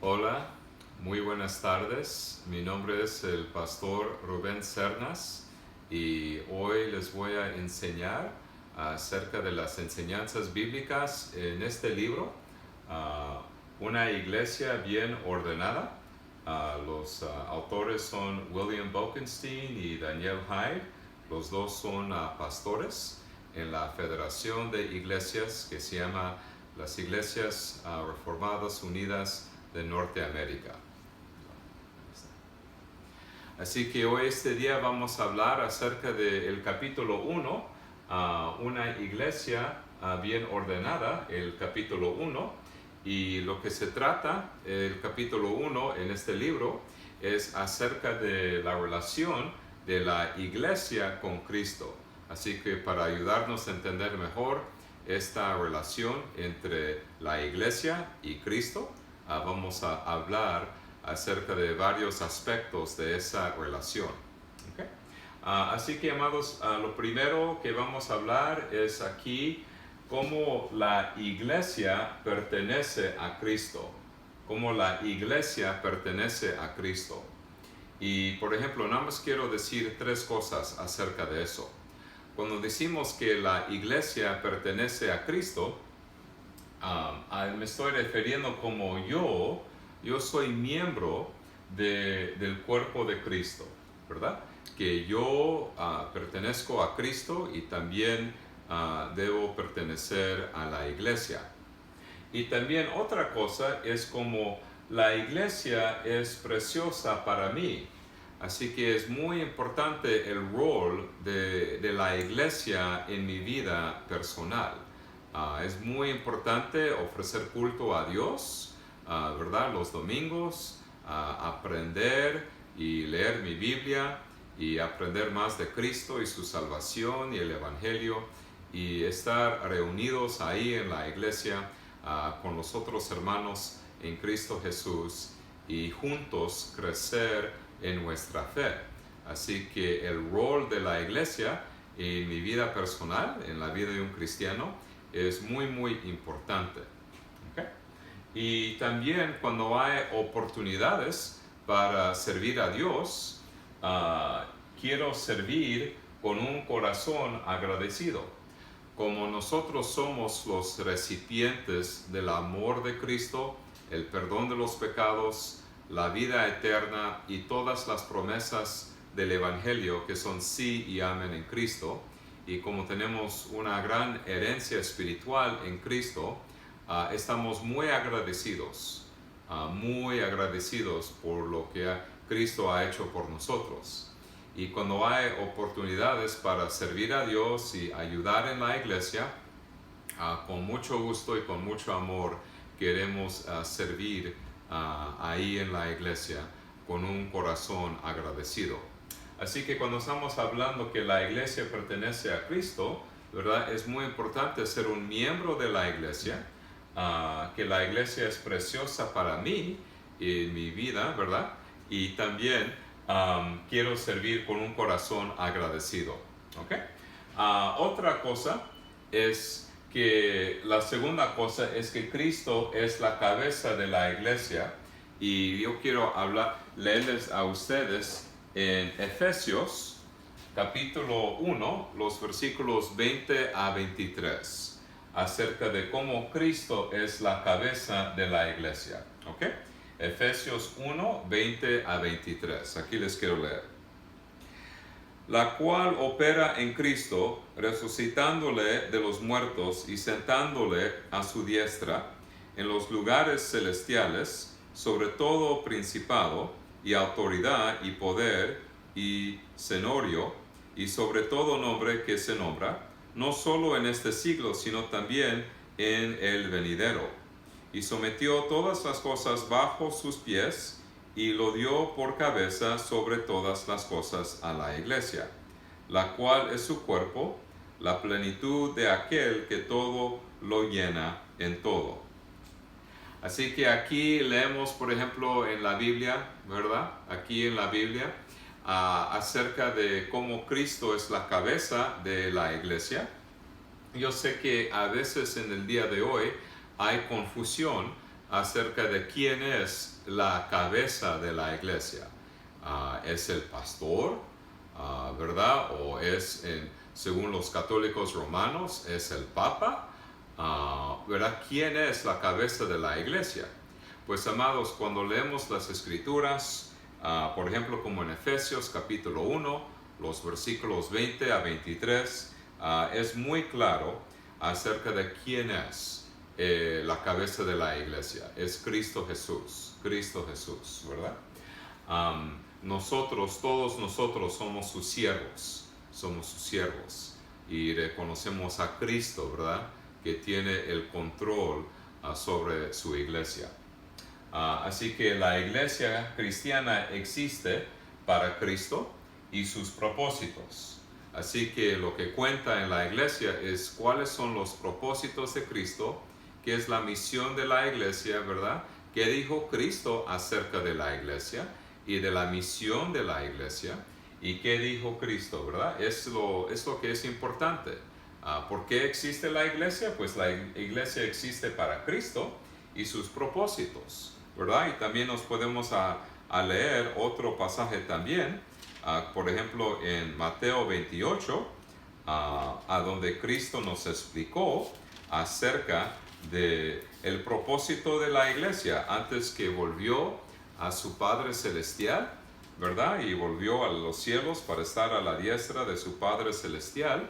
Hola, muy buenas tardes. Mi nombre es el pastor Rubén Cernas y hoy les voy a enseñar acerca de las enseñanzas bíblicas en este libro, Una iglesia bien ordenada. Los autores son William Bolkenstein y Daniel Hyde. Los dos son pastores en la Federación de Iglesias que se llama las Iglesias Reformadas Unidas de Norteamérica. Así que hoy este día vamos a hablar acerca del capítulo 1, una iglesia bien ordenada, el capítulo 1, y lo que se trata, el capítulo 1 en este libro, es acerca de la relación de la iglesia con Cristo. Así que para ayudarnos a entender mejor esta relación entre la iglesia y Cristo, vamos a hablar acerca de varios aspectos de esa relación. ¿Okay? Así que, amados, lo primero que vamos a hablar es aquí cómo la iglesia pertenece a Cristo. Cómo la iglesia pertenece a Cristo. Y, por ejemplo, nada más quiero decir tres cosas acerca de eso. Cuando decimos que la iglesia pertenece a Cristo, me estoy refiriendo como yo soy miembro del cuerpo de Cristo, ¿verdad? Que yo pertenezco a Cristo y también debo pertenecer a la iglesia. Y también otra cosa es como la iglesia es preciosa para mí. Así que es muy importante el rol de la iglesia en mi vida personal. Es muy importante ofrecer culto a Dios, ¿verdad? Los domingos, aprender y leer mi Biblia y aprender más de Cristo y su salvación y el Evangelio y estar reunidos ahí en la iglesia con los otros hermanos en Cristo Jesús y juntos crecer en nuestra fe. Así que el rol de la iglesia en mi vida personal, en la vida de un cristiano, es muy importante. ¿Okay? Y también cuando hay oportunidades para servir a Dios, quiero servir con un corazón agradecido. Como nosotros somos los recipientes del amor de Cristo, el perdón de los pecados, la vida eterna y todas las promesas del Evangelio que son sí y amén en Cristo, y como tenemos una gran herencia espiritual en Cristo, estamos muy agradecidos por lo que Cristo ha hecho por nosotros. Y cuando hay oportunidades para servir a Dios y ayudar en la iglesia, con mucho gusto y con mucho amor queremos servir ahí en la iglesia con un corazón agradecido. Así que cuando estamos hablando que la iglesia pertenece a Cristo, ¿verdad? Es muy importante ser un miembro de la iglesia, que la iglesia es preciosa para mí en mi vida, ¿verdad? Y también quiero servir con un corazón agradecido. ¿Okay? Otra cosa es que la segunda cosa es que Cristo es la cabeza de la iglesia, y yo quiero leerles a ustedes en Efesios capítulo 1, los versículos 20 a 23, acerca de cómo Cristo es la cabeza de la iglesia. ¿Ok? Efesios 1, 20 a 23. Aquí les quiero leer. La cual opera en Cristo, resucitándole de los muertos y sentándole a su diestra en los lugares celestiales, sobre todo principado y autoridad y poder y señorío, y sobre todo nombre que se nombra, no solo en este siglo, sino también en el venidero. Y sometió todas las cosas bajo sus pies, y lo dio por cabeza sobre todas las cosas a la iglesia, la cual es su cuerpo, la plenitud de aquel que todo lo llena en todo. Así que aquí leemos, por ejemplo, en la Biblia, ¿verdad? Aquí en la Biblia, acerca de cómo Cristo es la cabeza de la iglesia. Yo sé que a veces en el día de hoy hay confusión acerca de quién es la cabeza de la iglesia. ¿Es el pastor, verdad? ¿O es, según los católicos romanos, es el papa? ¿Verdad? ¿Quién es la cabeza de la iglesia? Pues amados, cuando leemos las escrituras, por ejemplo, como en Efesios capítulo 1, los versículos 20 a 23, es muy claro acerca de quién es la cabeza de la iglesia. Es Cristo Jesús, ¿verdad? Todos nosotros somos sus siervos, y reconocemos a Cristo, ¿verdad? Que tiene el control sobre su iglesia. Así que la iglesia cristiana existe para Cristo y sus propósitos. Así que lo que cuenta en la iglesia es cuáles son los propósitos de Cristo, qué es la misión de la iglesia, ¿verdad? ¿Qué dijo Cristo acerca de la iglesia y de la misión de la iglesia? ¿Y qué dijo Cristo, verdad? Es lo que es importante. ¿Por qué existe la iglesia? Pues la iglesia existe para Cristo y sus propósitos, ¿verdad? Y también nos podemos a leer otro pasaje también, por ejemplo en Mateo 28, a donde Cristo nos explicó acerca de el propósito de la iglesia antes que volvió a su Padre Celestial, ¿verdad? Y volvió a los cielos para estar a la diestra de su Padre Celestial.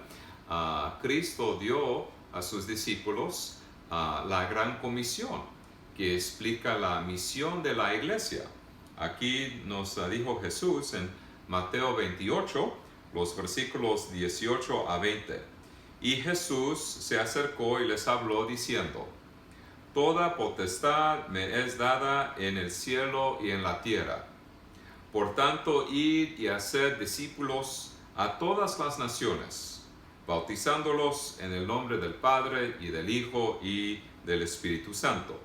Cristo dio a sus discípulos la gran comisión que explica la misión de la iglesia. Aquí nos dijo Jesús en Mateo 28, los versículos 18 a 20. Y Jesús se acercó y les habló diciendo: Toda potestad me es dada en el cielo y en la tierra. Por tanto, id y haced discípulos a todas las naciones, bautizándolos en el nombre del Padre y del Hijo y del Espíritu Santo,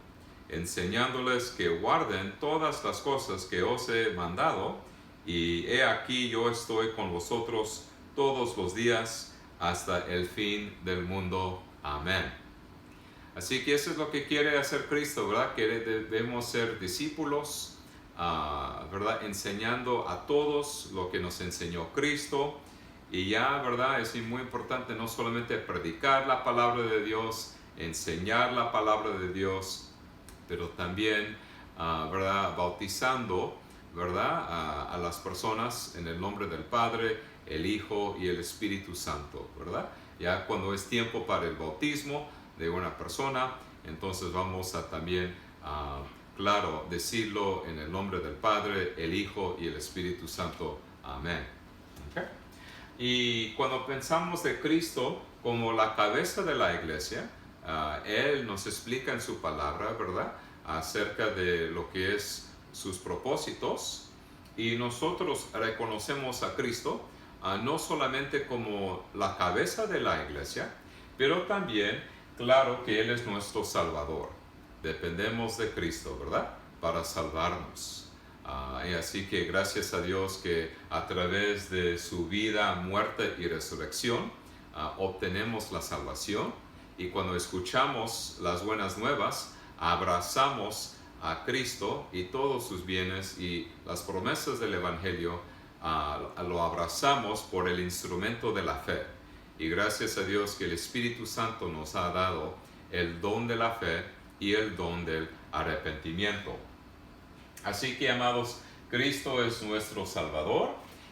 enseñándoles que guarden todas las cosas que os he mandado, y he aquí yo estoy con vosotros todos los días hasta el fin del mundo. Amén. Así que eso es lo que quiere hacer Cristo, ¿verdad? Que debemos ser discípulos, ¿verdad? Enseñando a todos lo que nos enseñó Cristo. Y ya, ¿verdad? Es muy importante no solamente predicar la palabra de Dios, enseñar la palabra de Dios, pero también, ¿verdad? Bautizando, ¿verdad? A las personas en el nombre del Padre, el Hijo y el Espíritu Santo, ¿verdad? Ya cuando es tiempo para el bautismo de una persona, entonces vamos a también, claro, decirlo en el nombre del Padre, el Hijo y el Espíritu Santo. Amén. Okay. Y cuando pensamos de Cristo como la cabeza de la iglesia, Él nos explica en su palabra, ¿verdad?, acerca de lo que es sus propósitos, y nosotros reconocemos a Cristo no solamente como la cabeza de la iglesia, pero también, claro, que Él es nuestro Salvador. Dependemos de Cristo, ¿verdad?, para salvarnos. Y así que gracias a Dios que a través de su vida, muerte y resurrección obtenemos la salvación, y cuando escuchamos las buenas nuevas, abrazamos a Cristo y todos sus bienes y las promesas del Evangelio, lo abrazamos por el instrumento de la fe. Y gracias a Dios que el Espíritu Santo nos ha dado el don de la fe y el don del arrepentimiento. Así que, amados, Cristo es nuestro Salvador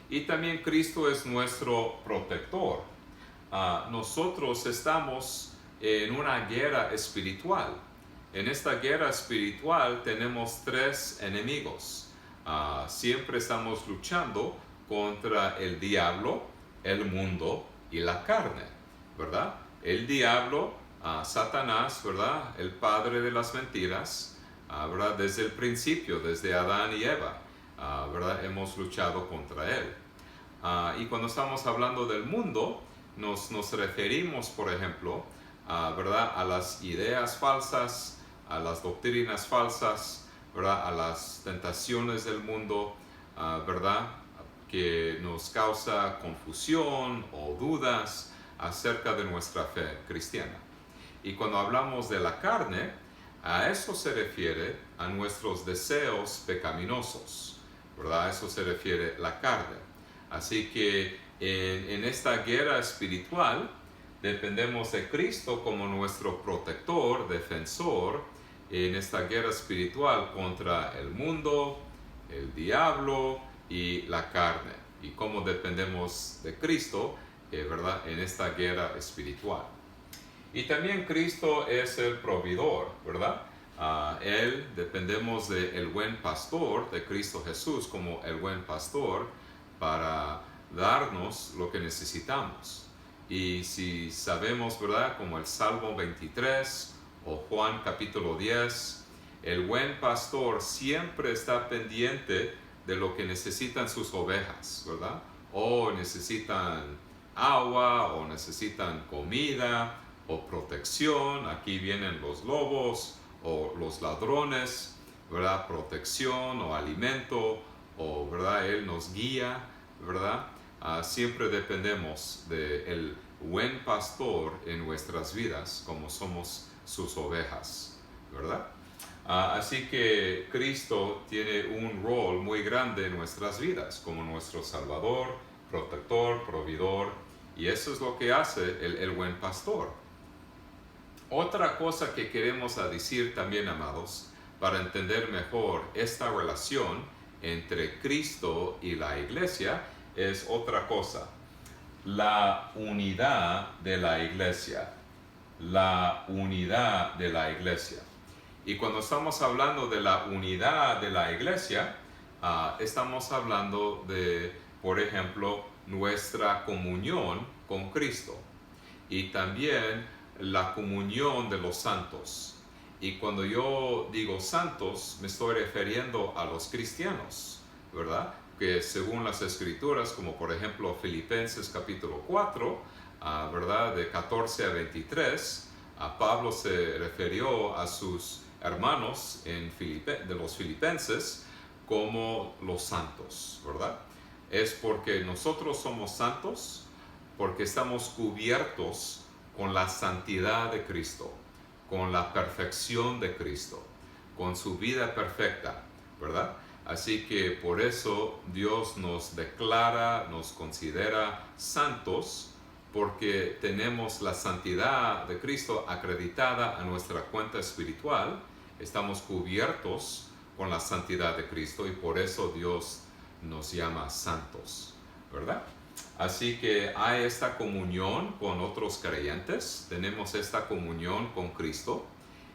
y también Cristo es nuestro protector. Nosotros estamos en una guerra espiritual. En esta guerra espiritual tenemos tres enemigos. Siempre estamos luchando contra el diablo, el mundo y la carne, ¿verdad? El diablo, Satanás, ¿verdad?, el padre de las mentiras, ¿verdad?, desde el principio, desde Adán y Eva, ¿verdad?, hemos luchado contra él. Y cuando estamos hablando del mundo, nos referimos, por ejemplo, ¿verdad?, a las ideas falsas, a las doctrinas falsas, ¿verdad?, a las tentaciones del mundo, ¿verdad?, que nos causa confusión o dudas acerca de nuestra fe cristiana. Y cuando hablamos de la carne, A eso se refiere a nuestros deseos pecaminosos, ¿verdad? A eso se refiere la carne. Así que en esta guerra espiritual dependemos de Cristo como nuestro protector, defensor, en esta guerra espiritual contra el mundo, el diablo y la carne. Y cómo dependemos de Cristo, ¿verdad? En esta guerra espiritual. Y también Cristo es el proveedor, ¿verdad? Él, dependemos del buen pastor, de Cristo Jesús como el buen pastor, para darnos lo que necesitamos. Y si sabemos, ¿verdad? Como el Salmo 23 o Juan capítulo 10, el buen pastor siempre está pendiente de lo que necesitan sus ovejas, ¿verdad? O necesitan agua, o necesitan comida, o protección. Aquí vienen los lobos, o los ladrones, ¿verdad? Protección o alimento, o, ¿verdad? Él nos guía, ¿verdad? Siempre dependemos del buen pastor en nuestras vidas, como somos sus ovejas, ¿verdad? Así que Cristo tiene un rol muy grande en nuestras vidas, como nuestro Salvador, protector, proveedor, y eso es lo que hace el buen pastor. Otra cosa que queremos decir también, amados, para entender mejor esta relación entre Cristo y la iglesia, es otra cosa: la unidad de la iglesia. La unidad de la iglesia. Y cuando estamos hablando de la unidad de la iglesia, estamos hablando de, por ejemplo, nuestra comunión con Cristo y también la comunión de los santos. Y cuando yo digo santos, me estoy refiriendo a los cristianos, ¿verdad? Que según las escrituras, como por ejemplo Filipenses capítulo 4, ¿verdad? De 14 a 23, Pablo se refirió a sus hermanos de los filipenses como los santos, ¿verdad? Es porque nosotros somos santos, porque estamos cubiertos con la santidad de Cristo, con la perfección de Cristo, con su vida perfecta, ¿verdad? Así que por eso Dios nos declara, nos considera santos, porque tenemos la santidad de Cristo acreditada a nuestra cuenta espiritual. Estamos cubiertos con la santidad de Cristo y por eso Dios nos llama santos, ¿verdad? Así que hay esta comunión con otros creyentes, tenemos esta comunión con Cristo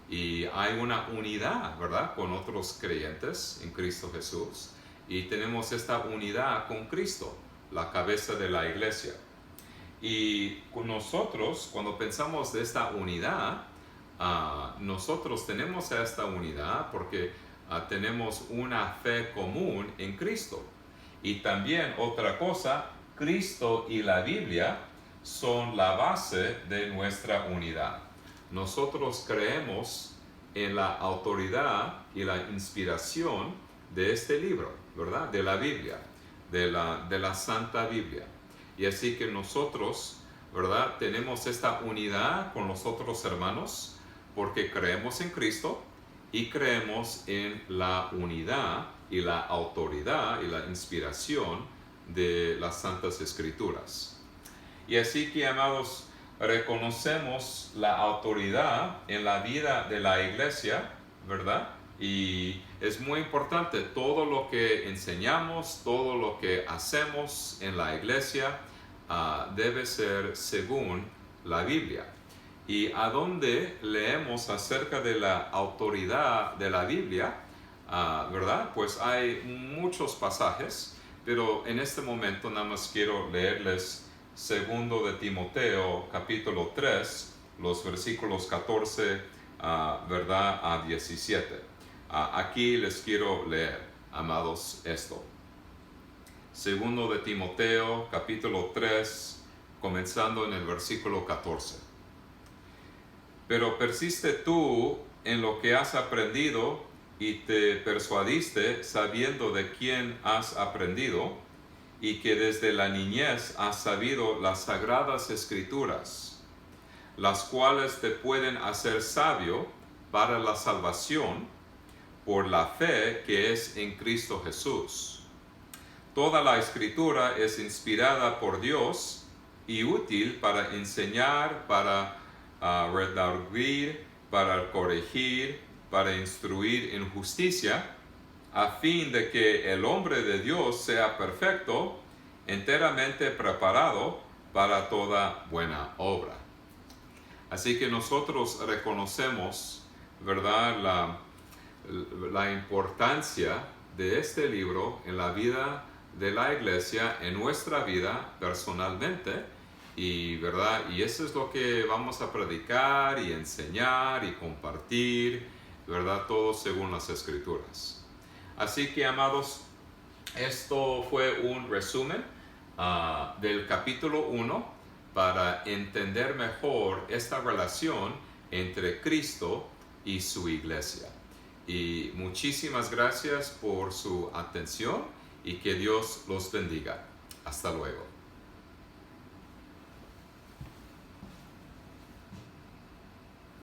y hay una unidad, ¿verdad? Con otros creyentes en Cristo Jesús y tenemos esta unidad con Cristo, la cabeza de la iglesia. Y con nosotros, cuando pensamos de esta unidad, nosotros tenemos esta unidad porque tenemos una fe común en Cristo. Y también otra cosa, Cristo y la Biblia son la base de nuestra unidad. Nosotros creemos en la autoridad y la inspiración de este libro, ¿verdad? De la Biblia, de la Santa Biblia. Y así que nosotros, ¿verdad? Tenemos esta unidad con los otros hermanos porque creemos en Cristo y creemos en la unidad y la autoridad y la inspiración de las Santas Escrituras. Y así que, amados, reconocemos la autoridad en la vida de la iglesia, ¿verdad? Y es muy importante todo lo que enseñamos, todo lo que hacemos en la iglesia debe ser según la Biblia. Y a donde leemos acerca de la autoridad de la Biblia, ¿verdad? Pues hay muchos pasajes, pero en este momento nada más quiero leerles 2 de Timoteo capítulo 3, los versículos 14, ¿verdad? A 17. Aquí les quiero leer, amados, esto. 2 de Timoteo capítulo 3, comenzando en el versículo 14. Pero persiste tú en lo que has aprendido y te persuadiste sabiendo de quién has aprendido y que desde la niñez has sabido las sagradas escrituras, las cuales te pueden hacer sabio para la salvación por la fe que es en Cristo Jesús. Toda la Escritura es inspirada por Dios y útil para enseñar, para redarguir, para corregir, para instruir en justicia, a fin de que el hombre de Dios sea perfecto, enteramente preparado para toda buena obra. Así que nosotros reconocemos, ¿verdad?, la importancia de este libro en la vida de la iglesia, en nuestra vida personalmente, y ¿verdad? Y eso es lo que vamos a predicar y enseñar y compartir, ¿verdad? Todo según las Escrituras. Así que, amados, esto fue un resumen del capítulo 1 para entender mejor esta relación entre Cristo y su iglesia. Y muchísimas gracias por su atención y que Dios los bendiga. Hasta luego.